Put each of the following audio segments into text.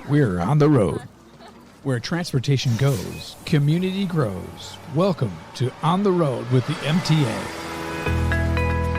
We're on the road. Where transportation goes, community grows. Welcome to On the Road with the MTA.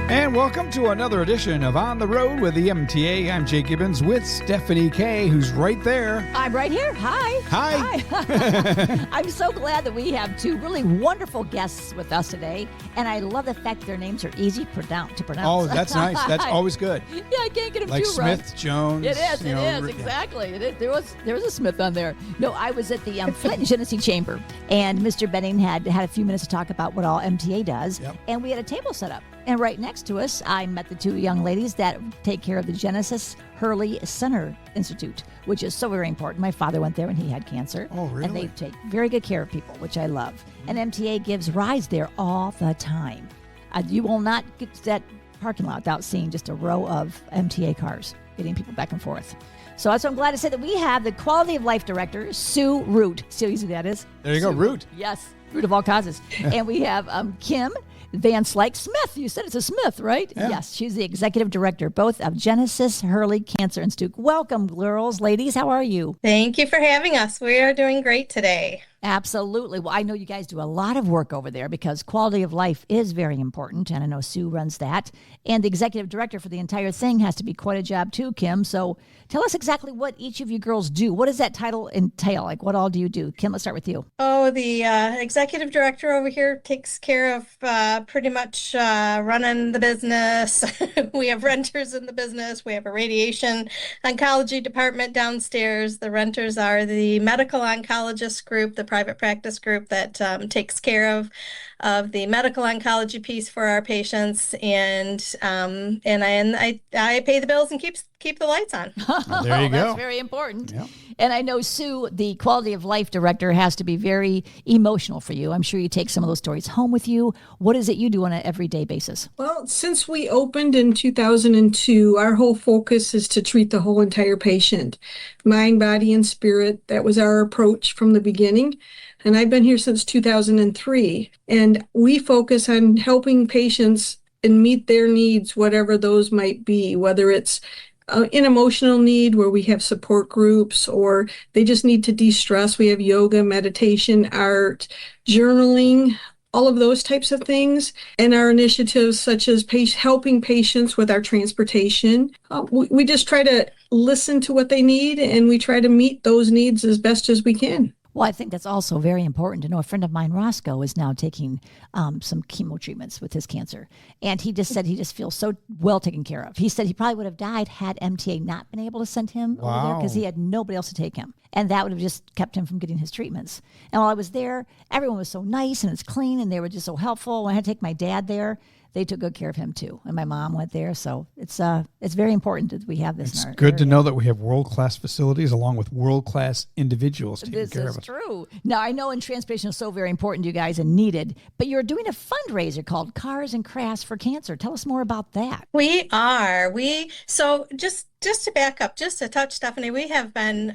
And welcome to another edition of On the Road with the MTA. I'm Jake Gibbons with Stephanie Kay, who's right there. I'm right here. Hi. Hi. I'm so glad that we have two really wonderful guests with us today. And I love the fact their names are easy to pronounce. Oh, that's nice. That's always good. Yeah, I can't get them like too Smith, right. Jones. It is, exactly. It is. There was a Smith on there. No, I was at the Flint and Genesys Chamber, and Mr. Benning had a few minutes to talk about what all MTA does, and we had a table set up. And right next to us, I met the two young ladies that take care of the Genesys Hurley Center Institute, which is so very important. My father went there when he had cancer. Oh, really? And they take very good care of people, which I love. And MTA gives rides there all the time. You will not get to that parking lot without seeing just a row of MTA cars getting people back and forth. So I'm glad to say that we have the Quality of Life Director, Sue Root. See how easy that is? There you go, Root. Yes, Root of all causes. And we have Kim VanSlyke-Smith. You said it's a Smith, right? Yeah. Yes, she's the executive director, both of Genesys Hurley Cancer Institute. Welcome, girls, ladies. How are you? Thank you for having us. We are doing great today. Absolutely. Well, I know you guys do a lot of work over there because quality of life is very important, and I know Sue runs that. And the executive director for the entire thing has to be quite a job too, Kim. So tell us exactly what each of you girls do. What does that title entail? Like, what all do you do? Kim, let's start with you. Oh, the executive director over here takes care of pretty much running the business. We have renters in the business. We have a radiation oncology department downstairs. The renters are the medical oncologist group, the private practice group that takes care of the medical oncology piece for our patients, and I pay the bills and keep the lights on. There you go. That's very important. Yep. And I know, Sue, the Quality of Life Director, has to be very emotional for you. I'm sure you take some of those stories home with you. What is it you do on an everyday basis? Well, since we opened in 2002, our whole focus is to treat the whole entire patient, mind, body, and spirit. That was our approach from the beginning. And I've been here since 2003. And we focus on helping patients and meet their needs, whatever those might be, whether it's an emotional need where we have support groups, or they just need to de-stress. We have yoga, meditation, art, journaling, all of those types of things. And our initiatives such as helping patients with our transportation. We just try to listen to what they need, and we try to meet those needs as best as we can. Well, I think that's also very important to know. A friend of mine, Roscoe, is now taking some chemo treatments with his cancer. And he just said he just feels so well taken care of. He said he probably would have died had MTA not been able to send him over there because he had nobody else to take him. And that would have just kept him from getting his treatments. And while I was there, everyone was so nice and it's clean and they were just so helpful. When I had to take my dad there, they took good care of him too. And my mom went there. So it's very important that we have this. It's in our good to area. know that we have world-class facilities along with world-class individuals taking care of us. This is true. Now, I know transportation is so very important to you guys and needed, but you're doing a fundraiser called Cars and Crafts for Cancer. Tell us more about that. We are. So just to back up just a touch, Stephanie, we have been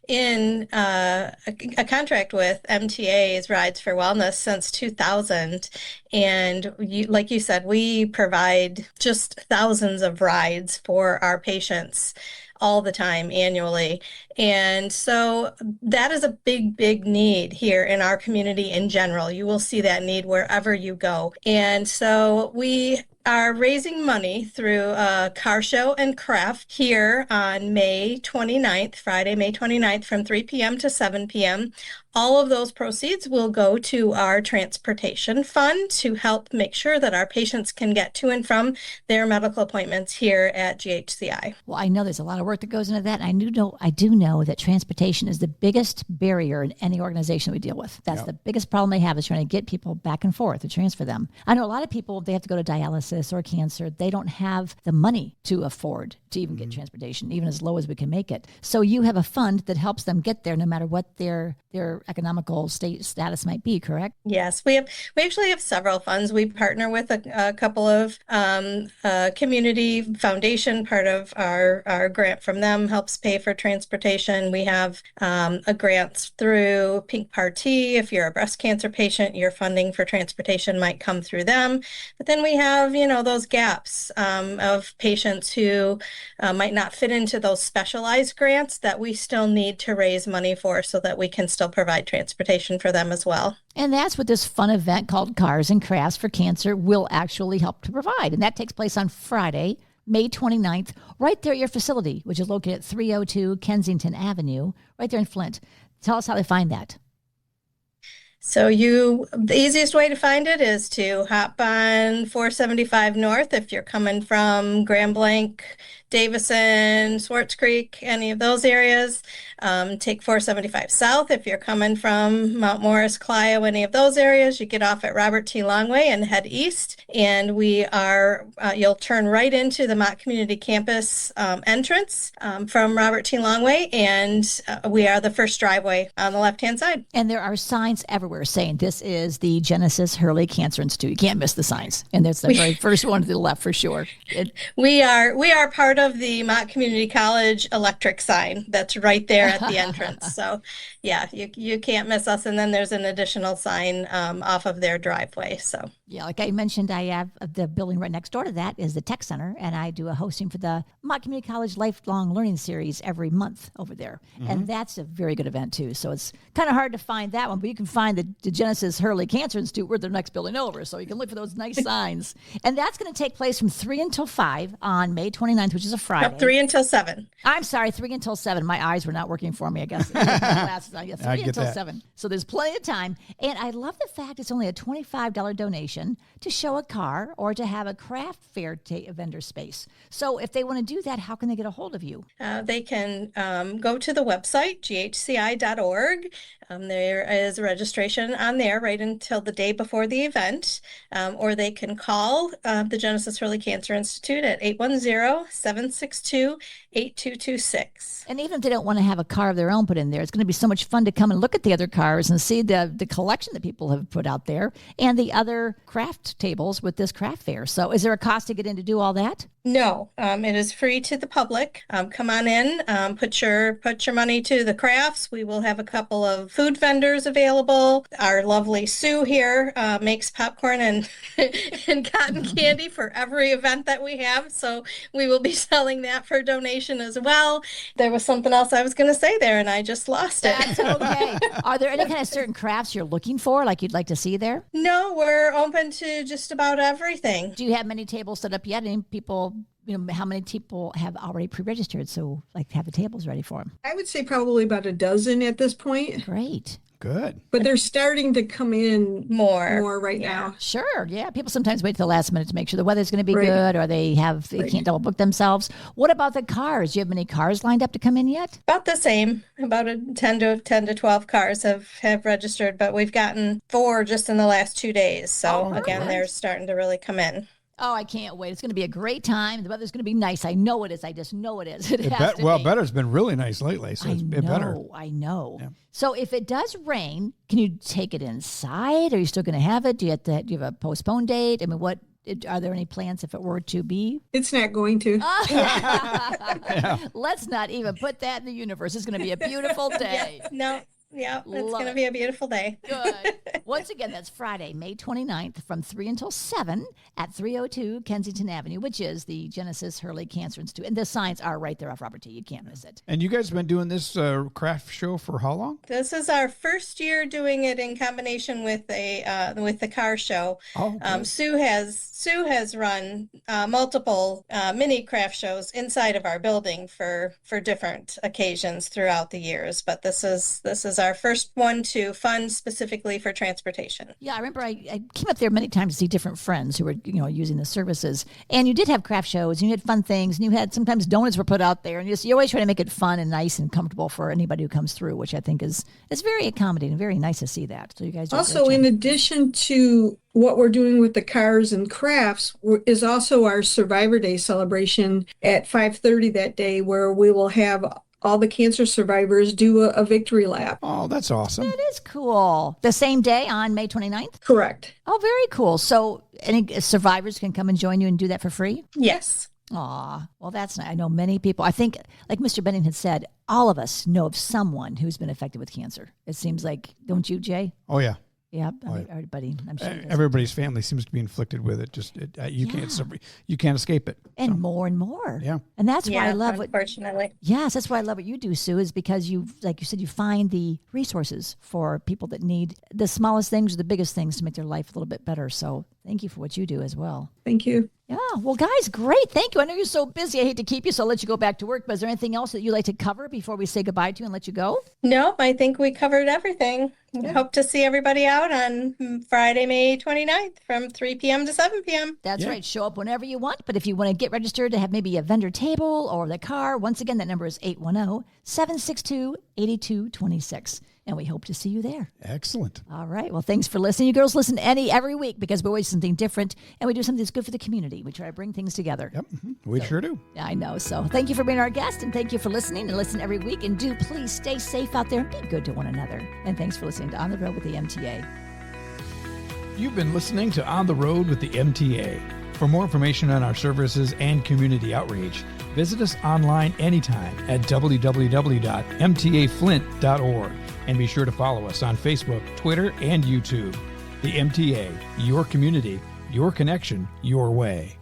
in a contract with MTA's Rides for Wellness since 2000. And like you said, we provide just thousands of rides for our patients all the time annually. And so that is a big, big need here in our community in general. You will see that need wherever you go. And so we are raising money through a car show and craft here on May 29th, Friday, May 29th from 3 p.m. to 7 p.m. All of those proceeds will go to our transportation fund to help make sure that our patients can get to and from their medical appointments here at GHCI. Well, I know there's a lot of work that goes into that. And I do know that transportation is the biggest barrier in any organization we deal with. That's the biggest problem they have, is trying to get people back and forth to transfer them. I know a lot of people, they have to go to dialysis or cancer. They don't have the money to afford to even get transportation, even as low as we can make it. So you have a fund that helps them get there no matter what their economical status might be, correct? Yes, we actually have several funds. We partner with a couple of community foundation. Part of our grant from them helps pay for transportation. We have a grant through Pink Party. If you're a breast cancer patient, your funding for transportation might come through them. But then we have, those gaps of patients who might not fit into those specialized grants that we still need to raise money for so that we can still provide transportation for them as well. And that's what this fun event called Cars and Crafts for Cancer will actually help to provide. And that takes place on Friday, May 29th, right there at your facility, which is located at 302 Kensington Avenue, right there in Flint. Tell us how they find that. So the easiest way to find it is to hop on 475 North if you're coming from Grand Blanc, Davison, Swartz Creek, any of those areas. Take 475 South if you're coming from Mount Morris, Clio, any of those areas. You get off at Robert T. Longway and head east. And you'll turn right into the Mott Community Campus entrance from Robert T. Longway. And we are the first driveway on the left-hand side. And there are signs everywhere saying this is the Genesys Hurley Cancer Institute. You can't miss the signs. And that's the very first one to the left for sure. We are part of the Mott Community College electric sign that's right there at the entrance. So yeah, you can't miss us. And then there's an additional sign off of their driveway. So yeah, like I mentioned, I have the building right next door to that is the Tech Center, and I do a hosting for the Mott Community College Lifelong Learning Series every month over there. Mm-hmm. And that's a very good event too. So it's kind of hard to find that one, but you can find the Genesys Hurley Cancer Institute. We're the next building over. So you can look for those nice signs. And that's going to take place from 3 until 5 on May 29th, which is a Friday. 3 until 7. I'm sorry, 3 until 7. My eyes were not working for me, I guess. Glasses on. Yeah, 3 until 7. So there's plenty of time. And I love the fact it's only a $25 donation to show a car or to have a craft fair vendor space. So if they want to do that, how can they get a hold of you? They can go to the website, ghci.org. There is a registration on there right until the day before the event, or they can call the Genesys Hurley Cancer Institute at 810-762-8226. And even if they don't want to have a car of their own put in there, it's going to be so much fun to come and look at the other cars and see the collection that people have put out there and the other craft tables with this craft fair. So is there a cost to get in to do all that? No, it is free to the public. Come on in, put your money to the crafts. We will have a couple of food vendors available. Our lovely Sue here makes popcorn and and cotton candy for every event that we have. So we will be selling that for donation as well. There was something else I was going to say there, and I just lost it. That's okay. Are there any kind of certain crafts you're looking for, like you'd like to see there? No, we're open to just about everything. Do you have many tables set up yet? Any people, how many people have already pre-registered? So like have the tables ready for them? I would say probably about a dozen at this point. Great. Good. But they're starting to come in more right yeah. now. Sure. Yeah. People sometimes wait till the last minute to make sure the weather's going to be good, or they can't double book themselves. What about the cars? Do you have many cars lined up to come in yet? About the same. About 10 to 12 cars have registered, but we've gotten 4 just in the last 2 days. So again, they're starting to really come in. Oh, I can't wait. It's going to be a great time. The weather's going to be nice. I know it is. I just know it is. Better's been really nice lately, so it's better. I know. Yeah. So if it does rain, can you take it inside? Are you still going to have it? Do you have a postponed date? I mean, are there any plans if it were to be? It's not going to. Yeah. Let's not even put that in the universe. It's going to be a beautiful day. No. Yeah, it's going to be a beautiful day. Good. Once again, that's Friday, May 29th from 3 until 7 at 302 Kensington Avenue, which is the Genesys Hurley Cancer Institute. And the signs are right there off Robert T. You can't miss it. And you guys have been doing this craft show for how long? This is our first year doing it in combination with the car show. Oh, okay. Sue has run multiple mini craft shows inside of our building for different occasions throughout the years, but this is our first one to fund specifically for transportation. Yeah, I remember I came up there many times to see different friends who were using the services, and you did have craft shows and you had fun things, and you had sometimes donuts were put out there, and you always try to make it fun and nice and comfortable for anybody who comes through, which I think is very accommodating, very nice to see that. So you guys also, in addition to what we're doing with the cars and crafts is also our Survivor Day celebration at 5:30 that day, where we will have all the cancer survivors do a victory lap. Oh, that's awesome. That is cool. The same day on May 29th? Correct. Oh, very cool. So any survivors can come and join you and do that for free? Yes. Aw, well, that's nice. I know many people. I think, like Mr. Benning had said, all of us know of someone who's been affected with cancer. It seems like, don't you, Jay? Oh, yeah. Yep, everybody. I'm sure it does. Everybody's family seems to be inflicted with it. Just you can't escape it. And more and more. Yeah. And that's why I love unfortunately. Yes, that's why I love what you do, Sue, is because you, like you said, you find the resources for people that need the smallest things or the biggest things to make their life a little bit better. So thank you for what you do as well. Thank you. Yeah. Well, guys, great. Thank you. I know you're so busy. I hate to keep you, so I'll let you go back to work. But is there anything else that you'd like to cover before we say goodbye to you and let you go? Nope, I think we covered everything. Hope to see everybody out on Friday, May 29th from 3 p.m. to 7 p.m. That's right. Show up whenever you want. But if you want to get registered to have maybe a vendor table or the car, once again, that number is 810-762-8226. And we hope to see you there. Excellent. All right. Well, thanks for listening. You girls listen every week because we always do something different and we do something that's good for the community. We try to bring things together. Yep. We sure do. I know. So thank you for being our guest and thank you for listening and listen every week. And do please stay safe out there and be good to one another. And thanks for listening to On the Road with the MTA. You've been listening to On the Road with the MTA. For more information on our services and community outreach, visit us online anytime at www.mtaflint.org. And be sure to follow us on Facebook, Twitter, and YouTube. The MTA, your community, your connection, your way.